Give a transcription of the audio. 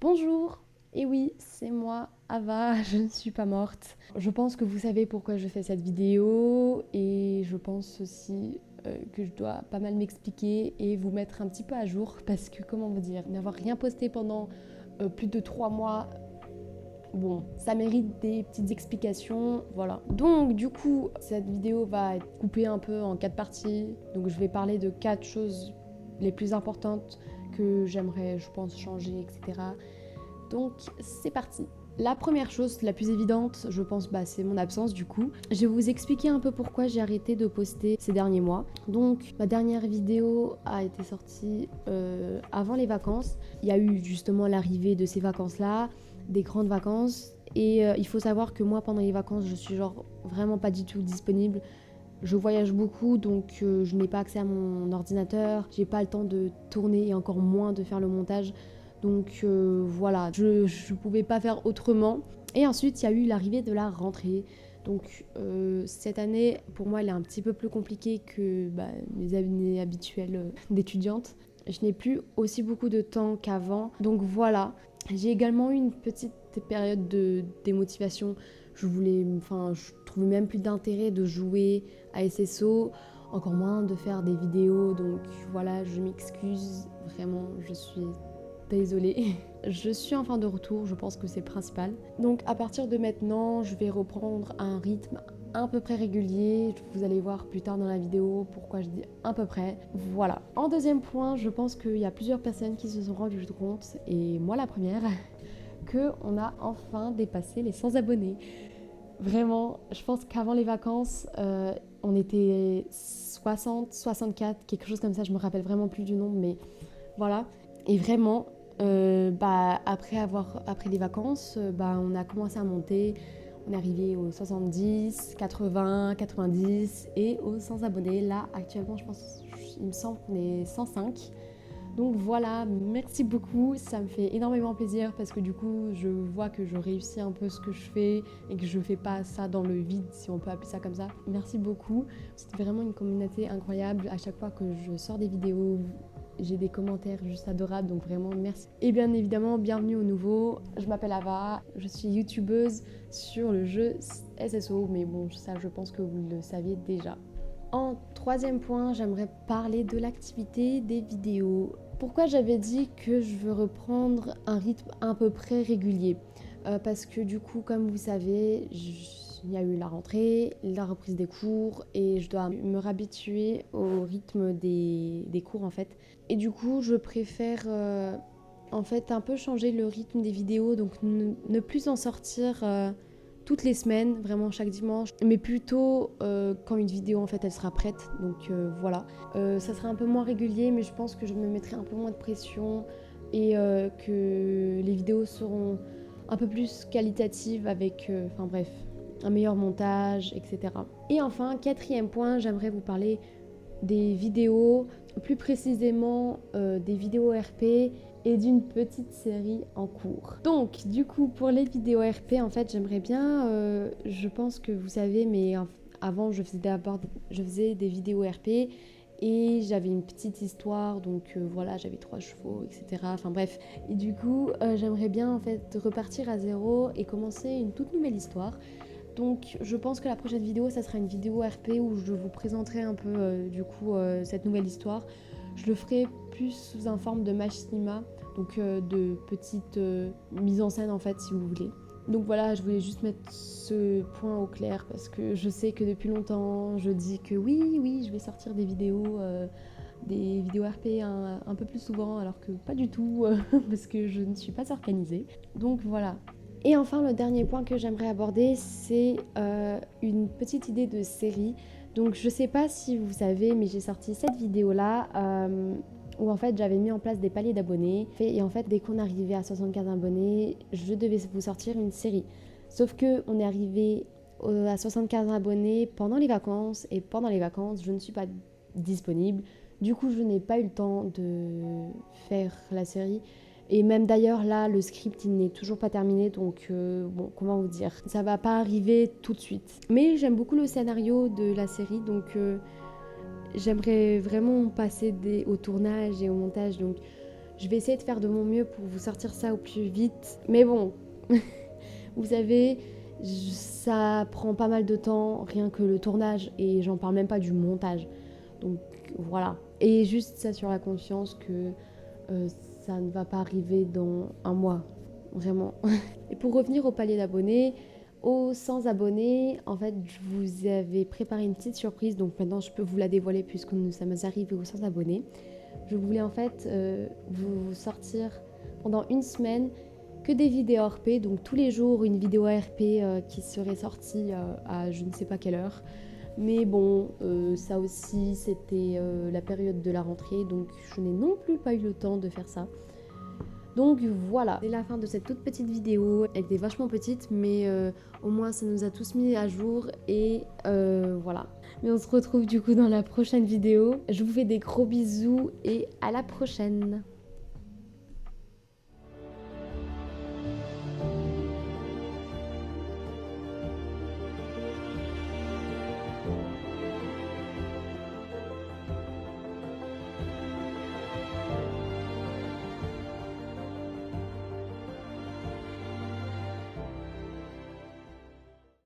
Bonjour, et oui, c'est moi, Ava, je ne suis pas morte. Je pense que vous savez pourquoi je fais cette vidéo et je pense aussi que je dois pas mal m'expliquer et vous mettre un petit peu à jour parce que, comment vous dire, n'avoir rien posté pendant plus de 3 mois, bon, ça mérite des petites explications, voilà. Donc du coup, cette vidéo va être coupée un peu en 4 parties, donc je vais parler de 4 choses les plus importantes que j'aimerais, je pense, changer, etc. Donc c'est parti. La première chose, la plus évidente, je pense, c'est mon absence du coup. Je vais vous expliquer un peu pourquoi j'ai arrêté de poster ces derniers mois. Donc ma dernière vidéo a été sortie avant les vacances. Il y a eu justement l'arrivée de ces vacances-là, des grandes vacances. Et il faut savoir que moi, pendant les vacances, je suis genre vraiment pas du tout disponible. Je voyage beaucoup, donc je n'ai pas accès à mon ordinateur, j'ai pas le temps de tourner et encore moins de faire le montage. Donc voilà, je pouvais pas faire autrement. Et ensuite, il y a eu l'arrivée de la rentrée. Donc cette année, pour moi, elle est un petit peu plus compliquée que mes années habituelles d'étudiante. Je n'ai plus aussi beaucoup de temps qu'avant. Donc voilà, j'ai également eu une petite période de démotivation. Je trouvais même plus d'intérêt de jouer à SSO, encore moins de faire des vidéos. Donc voilà, je m'excuse, vraiment, je suis désolée. Je suis enfin de retour, je pense que c'est le principal. Donc à partir de maintenant, je vais reprendre un rythme à peu près régulier. Vous allez voir plus tard dans la vidéo pourquoi je dis à peu près. Voilà. En deuxième point, je pense qu'il y a plusieurs personnes qui se sont rendues compte, et moi la première, qu'on a enfin dépassé les 100 abonnés. Vraiment, je pense qu'avant les vacances, on était 60, 64, quelque chose comme ça, je me rappelle vraiment plus du nombre, mais voilà. Et vraiment, après les vacances, on a commencé à monter. On est arrivé aux 70, 80, 90 et aux 100 abonnés. Là, actuellement, il me semble qu'on est 105. Donc voilà, merci beaucoup, ça me fait énormément plaisir parce que du coup je vois que je réussis un peu ce que je fais et que je fais pas ça dans le vide, si on peut appeler ça comme ça. Merci beaucoup, c'est vraiment une communauté incroyable. À chaque fois que je sors des vidéos, j'ai des commentaires juste adorables, donc vraiment merci. Et bien évidemment, bienvenue au nouveau, je m'appelle Ava, je suis youtubeuse sur le jeu SSO, mais bon, ça je pense que vous le saviez déjà. En troisième point, j'aimerais parler de l'activité des vidéos. Pourquoi j'avais dit que je veux reprendre un rythme à peu près régulier parce que du coup, comme vous savez, il y a eu la rentrée, la reprise des cours et je dois me réhabituer au rythme des cours en fait. Et du coup, je préfère en fait un peu changer le rythme des vidéos, donc ne plus en sortir toutes les semaines, vraiment chaque dimanche, mais plutôt quand une vidéo en fait elle sera prête. Donc voilà, ça sera un peu moins régulier, mais je pense que je me mettrai un peu moins de pression et que les vidéos seront un peu plus qualitatives avec, enfin bref, un meilleur montage, etc. Et enfin, quatrième point, j'aimerais vous parler des vidéos, plus précisément des vidéos RP et d'une petite série en cours. Donc du coup pour les vidéos RP en fait j'aimerais bien, je pense que vous savez mais avant je faisais des vidéos RP et j'avais une petite histoire donc voilà j'avais 3 chevaux etc. Enfin bref et du coup j'aimerais bien en fait repartir à zéro et commencer une toute nouvelle histoire. Donc je pense que la prochaine vidéo, ça sera une vidéo RP où je vous présenterai un peu cette nouvelle histoire. Je le ferai plus sous un forme de machinima, donc de petites mises en scène en fait si vous voulez. Donc voilà, je voulais juste mettre ce point au clair parce que je sais que depuis longtemps je dis que oui, je vais sortir des vidéos RP un peu plus souvent alors que pas du tout parce que je ne suis pas organisée. Donc voilà, et enfin, le dernier point que j'aimerais aborder, c'est une petite idée de série. Donc, je sais pas si vous savez, mais j'ai sorti cette vidéo-là où en fait j'avais mis en place des paliers d'abonnés. Et en fait, dès qu'on arrivait à 75 abonnés, je devais vous sortir une série. Sauf que on est arrivé à 75 abonnés pendant les vacances, et pendant les vacances, je ne suis pas disponible. Du coup, je n'ai pas eu le temps de faire la série. Et même d'ailleurs, là, le script, il n'est toujours pas terminé, donc bon, comment vous dire, ça va pas arriver tout de suite. Mais j'aime beaucoup le scénario de la série, donc j'aimerais vraiment passer au tournage et au montage, donc Je vais essayer de faire de mon mieux pour vous sortir ça au plus vite. Mais bon, vous savez, ça prend pas mal de temps, rien que le tournage, et j'en parle même pas du montage. Donc voilà. Et juste ça sur la conscience que ça ne va pas arriver dans un mois. Vraiment. Et pour revenir au palier d'abonnés, aux 100 abonnés, en fait, je vous avais préparé une petite surprise. Donc maintenant, je peux vous la dévoiler puisque ça m'est arrivé aux 100 abonnés. Je voulais en fait vous sortir pendant une semaine que des vidéos RP. Donc tous les jours, une vidéo RP qui serait sortie à je ne sais pas quelle heure. Mais bon, ça aussi, c'était la période de la rentrée. Donc je n'ai non plus pas eu le temps de faire ça. Donc voilà, c'est la fin de cette toute petite vidéo. Elle était vachement petite, mais au moins ça nous a tous mis à jour et voilà. Mais on se retrouve du coup dans la prochaine vidéo. Je vous fais des gros bisous et à la prochaine.